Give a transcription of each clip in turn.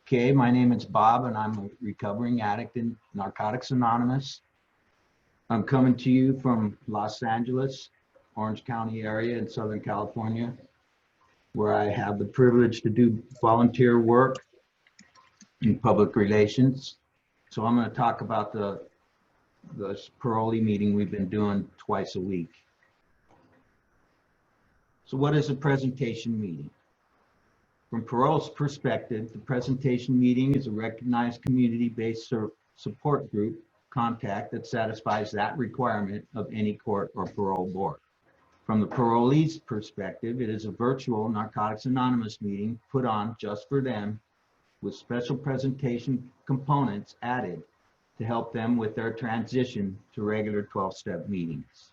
Okay, my name is Bob and I'm a recovering addict in Narcotics Anonymous. I'm coming to you from Los Angeles, Orange County area in Southern California, where I have the privilege to do volunteer work in public relations. So I'm going to talk about the parolee meeting we've been doing twice a week. So what is a presentation meeting? From parole's perspective, the presentation meeting is a recognized community-based support group contact that satisfies that requirement of any court or parole board. From the parolee's perspective, it is a virtual Narcotics Anonymous meeting put on just for them with special presentation components added to help them with their transition to regular 12-step meetings.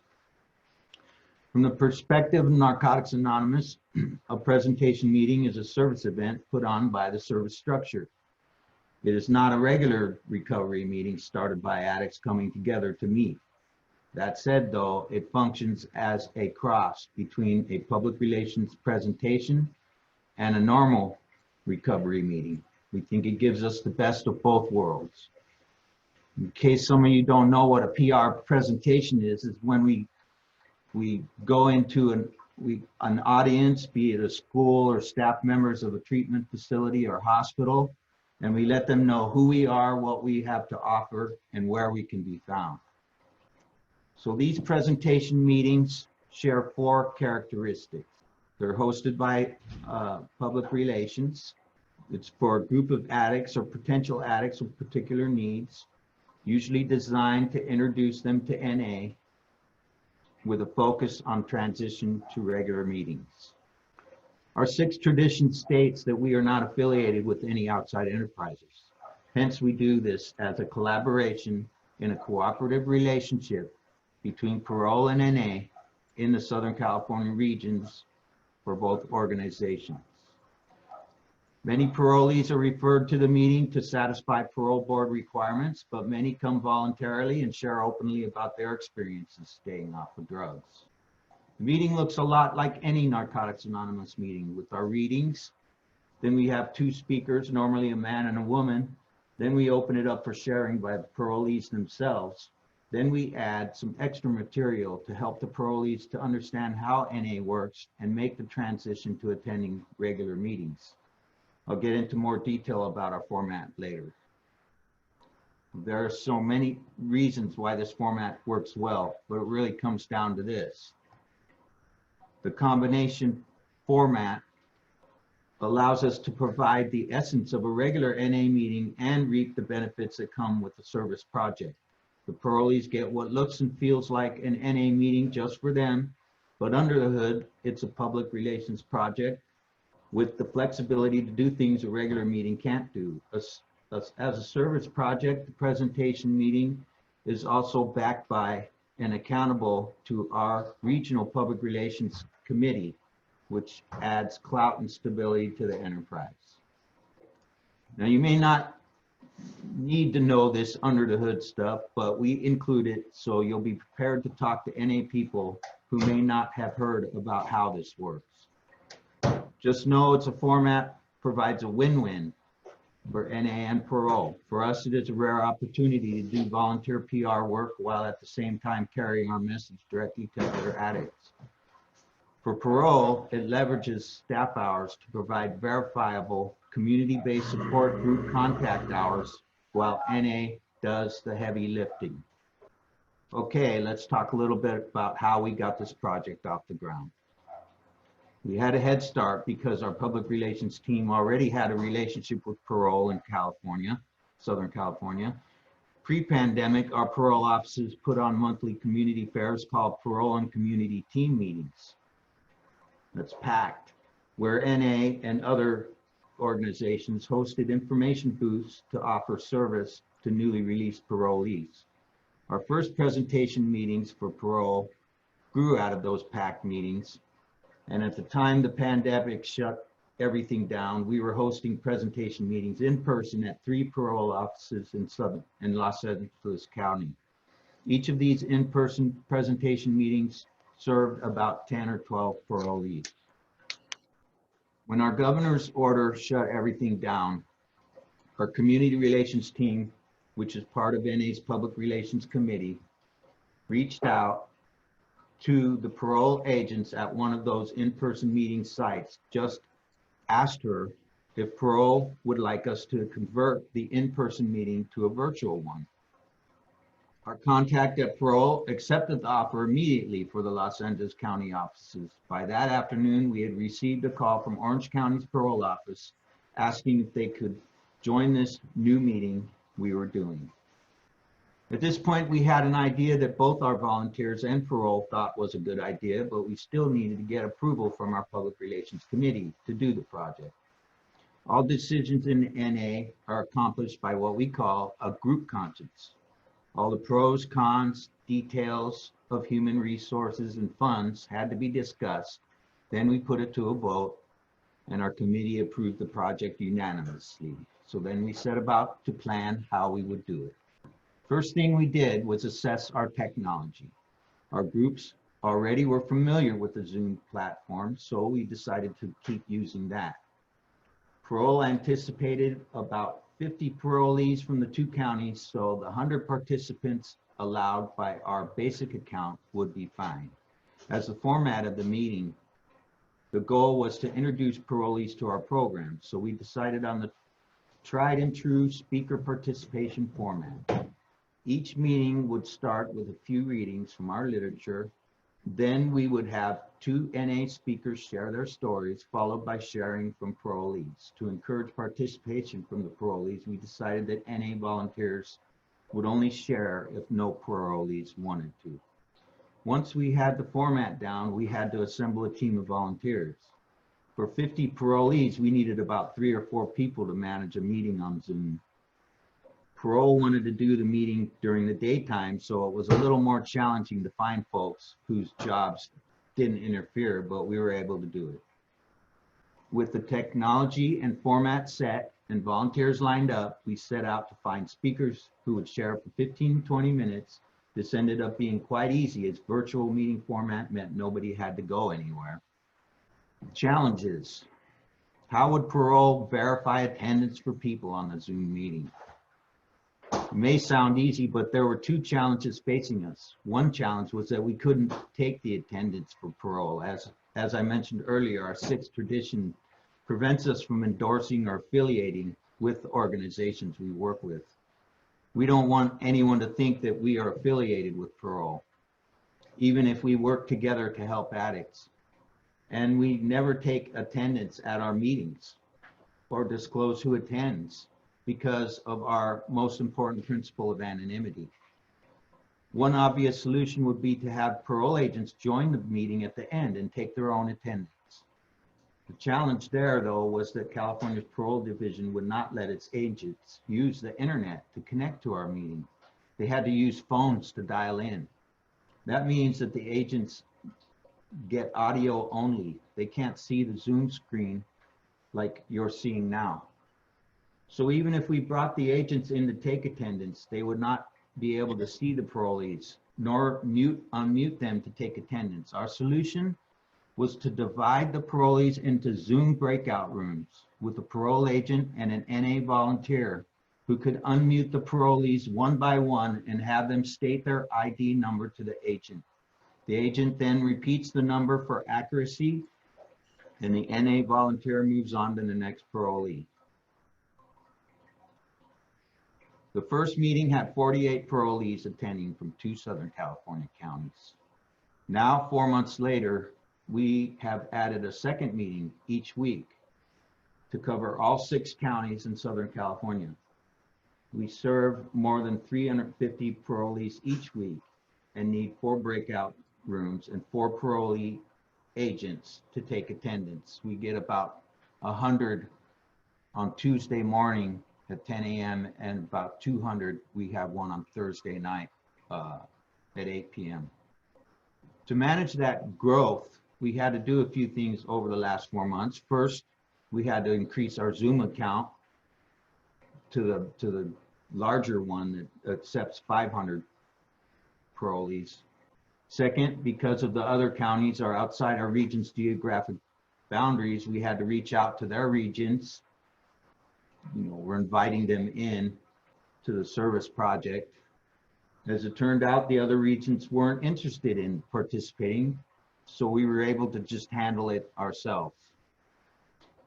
From the perspective of Narcotics Anonymous, a presentation meeting is a service event put on by the service structure. It is not a regular recovery meeting started by addicts coming together to meet. That said, though, it functions as a cross between a public relations presentation and a normal recovery meeting. We think it gives us the best of both worlds. In case some of you don't know what a PR presentation is when we go into an audience, be it a school or staff members of a treatment facility or hospital, and we let them know who we are, what we have to offer, and where we can be found. So these presentation meetings share 4 characteristics. They're hosted by public relations. It's for a group of addicts or potential addicts with particular needs, usually designed to introduce them to NA, with a focus on transition to regular meetings. Our 6th tradition states that we are not affiliated with any outside enterprises. Hence, we do this as a collaboration in a cooperative relationship between parole and NA in the Southern California regions for both organizations. Many parolees are referred to the meeting to satisfy parole board requirements, but many come voluntarily and share openly about their experiences staying off of drugs. The meeting looks a lot like any Narcotics Anonymous meeting with our readings. Then we have 2 speakers, normally a man and a woman. Then we open it up for sharing by the parolees themselves. Then we add some extra material to help the parolees to understand how NA works and make the transition to attending regular meetings. I'll get into more detail about our format later. There are so many reasons why this format works well, but it really comes down to this. The combination format allows us to provide the essence of a regular NA meeting and reap the benefits that come with the service project. The parolees get what looks and feels like an NA meeting just for them, but under the hood, it's a public relations project with the flexibility to do things a regular meeting can't do. As a service project, the presentation meeting is also backed by and accountable to our regional public relations committee, which adds clout and stability to the enterprise. Now, you may not need to know this under the hood stuff, but we include it so you'll be prepared to talk to NA people who may not have heard about how this works. Just know it's a format provides a win-win for NA and Parole. For us, it is a rare opportunity to do volunteer PR work while at the same time carrying our message directly to other addicts. For Parole, it leverages staff hours to provide verifiable community-based support group contact hours while NA does the heavy lifting. Okay, let's talk a little bit about how we got this project off the ground. We had a head start because our public relations team already had a relationship with Parole in California, Southern California. Pre-pandemic, our parole offices put on monthly community fairs called Parole and Community Team Meetings. That's packed, where NA and other organizations hosted information booths to offer service to newly released parolees. Our first presentation meetings for Parole grew out of those packed meetings. And at the time the pandemic shut everything down, we were hosting presentation meetings in person at 3 parole offices in Los Angeles County. Each of these in-person presentation meetings served about 10 or 12 parolees. When our governor's order shut everything down, our community relations team, which is part of NA's Public Relations Committee, reached out to the parole agents at one of those in-person meeting sites, just asked her if parole would like us to convert the in-person meeting to a virtual one. Our contact at parole accepted the offer immediately for the Los Angeles County offices. By that afternoon, we had received a call from Orange County's parole office asking if they could join this new meeting we were doing. At this point, we had an idea that both our volunteers and parole thought was a good idea, but we still needed to get approval from our Public Relations Committee to do the project. All decisions in NA are accomplished by what we call a group conscience. All the pros, cons, details of human resources and funds had to be discussed. Then we put it to a vote, and our committee approved the project unanimously. So then we set about to plan how we would do it. First thing we did was assess our technology. Our groups already were familiar with the Zoom platform, so we decided to keep using that. Parole anticipated about 50 parolees from the 2 counties, so the 100 participants allowed by our basic account would be fine. As the format of the meeting, the goal was to introduce parolees to our program, so we decided on the tried and true speaker participation format. Each meeting would start with a few readings from our literature. Then we would have 2 NA speakers share their stories, followed by sharing from parolees. To encourage participation from the parolees, we decided that NA volunteers would only share if no parolees wanted to. Once we had the format down, we had to assemble a team of volunteers. For 50 parolees, we needed about 3 or 4 people to manage a meeting on Zoom. Parole wanted to do the meeting during the daytime, so it was a little more challenging to find folks whose jobs didn't interfere, but we were able to do it. With the technology and format set and volunteers lined up, we set out to find speakers who would share for 15 to 20 minutes. This ended up being quite easy, as virtual meeting format meant nobody had to go anywhere. Challenges. How would parole verify attendance for people on the Zoom meeting? It may sound easy, but there were 2 challenges facing us. One challenge was that we couldn't take the attendance for parole. As I mentioned earlier, our 6th tradition prevents us from endorsing or affiliating with the organizations we work with. We don't want anyone to think that we are affiliated with parole, even if we work together to help addicts. And we never take attendance at our meetings or disclose who attends, because of our most important principle of anonymity. One obvious solution would be to have parole agents join the meeting at the end and take their own attendance. The challenge there, though, was that California's parole division would not let its agents use the internet to connect to our meeting. They had to use phones to dial in. That means that the agents get audio only. They can't see the Zoom screen like you're seeing now. So even if we brought the agents in to take attendance, they would not be able to see the parolees, nor unmute them to take attendance. Our solution was to divide the parolees into Zoom breakout rooms with a parole agent and an NA volunteer who could unmute the parolees one by one and have them state their ID number to the agent. The agent then repeats the number for accuracy, and the NA volunteer moves on to the next parolee. The first meeting had 48 parolees attending from 2 Southern California counties. Now, 4 months later, we have added a second meeting each week to cover all 6 counties in Southern California. We serve more than 350 parolees each week and need 4 breakout rooms and 4 parolee agents to take attendance. We get about 100 on Tuesday morning at 10 a.m. and about 200, we have one on Thursday night at 8 p.m. To manage that growth, we had to do a few things over the last 4 months. First, we had to increase our Zoom account to the larger one that accepts 500 parolees. Second, because of the other counties are outside our region's geographic boundaries, we had to reach out to their regions we're inviting them in to the service project. As it turned out, the other regions weren't interested in participating, so we were able to just handle it ourselves.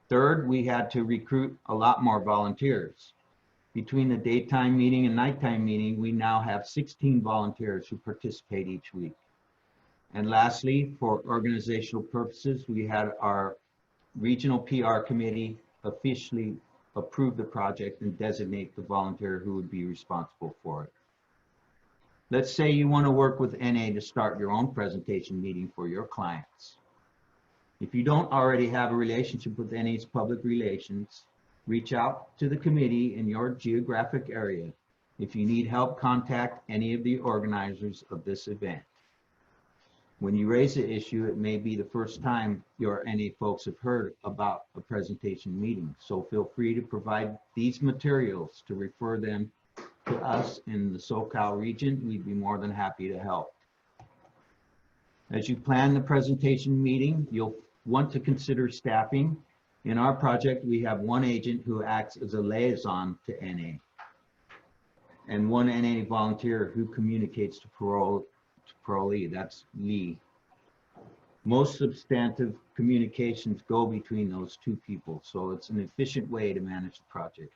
Third, we had to recruit a lot more volunteers. Between the daytime meeting and nighttime meeting, we now have 16 volunteers who participate each week. And lastly, for organizational purposes, we had our regional PR committee officially approve the project and designate the volunteer who would be responsible for it. Let's say you want to work with NA to start your own presentation meeting for your clients. If you don't already have a relationship with NA's public relations, reach out to the committee in your geographic area. If you need help, contact any of the organizers of this event. When you raise the issue, it may be the first time your NA folks have heard about a presentation meeting, so feel free to provide these materials to refer them to us in the SoCal region. We'd be more than happy to help. As you plan the presentation meeting, you'll want to consider staffing. In our project, we have one agent who acts as a liaison to NA and one NA volunteer who communicates to parolee, that's Lee. Most substantive communications go between those two people, so it's an efficient way to manage the project.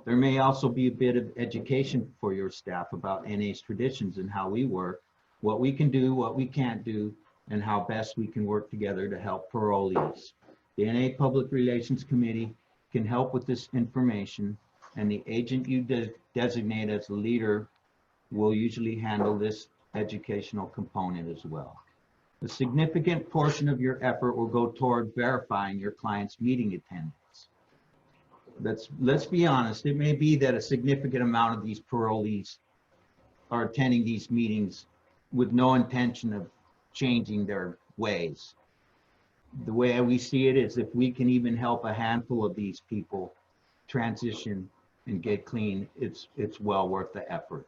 There may also be a bit of education for your staff about NA's traditions and how we work, what we can do, what we can't do, and how best we can work together to help parolees. The NA Public Relations Committee can help with this information, and the agent you designate as the leader will usually handle this educational component as well. A significant portion of your effort will go toward verifying your client's meeting attendance. Let's be honest, it may be that a significant amount of these parolees are attending these meetings with no intention of changing their ways. The way we see it is if we can even help a handful of these people transition and get clean, it's well worth the effort.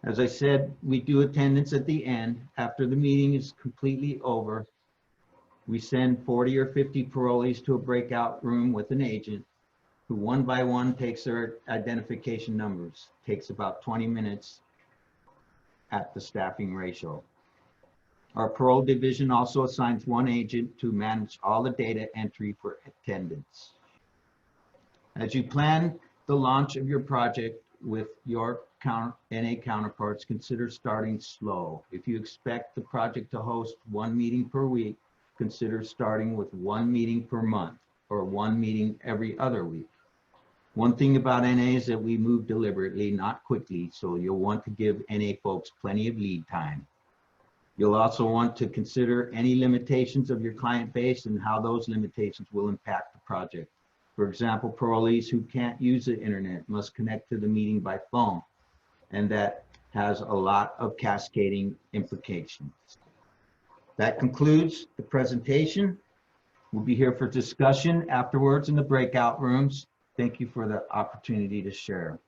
As I said, we do attendance at the end. After the meeting is completely over, we send 40 or 50 parolees to a breakout room with an agent who one by one takes their identification numbers. Takes about 20 minutes at the staffing ratio. Our parole division also assigns one agent to manage all the data entry for attendance. As you plan the launch of your project with your NA counterparts, consider starting slow. If you expect the project to host one meeting per week, consider starting with one meeting per month or one meeting every other week. One thing about NA is that we move deliberately, not quickly, so you'll want to give NA folks plenty of lead time. You'll also want to consider any limitations of your client base and how those limitations will impact the project. For example, parolees who can't use the internet must connect to the meeting by phone, and that has a lot of cascading implications. That concludes the presentation. We'll be here for discussion afterwards in the breakout rooms. Thank you for the opportunity to share.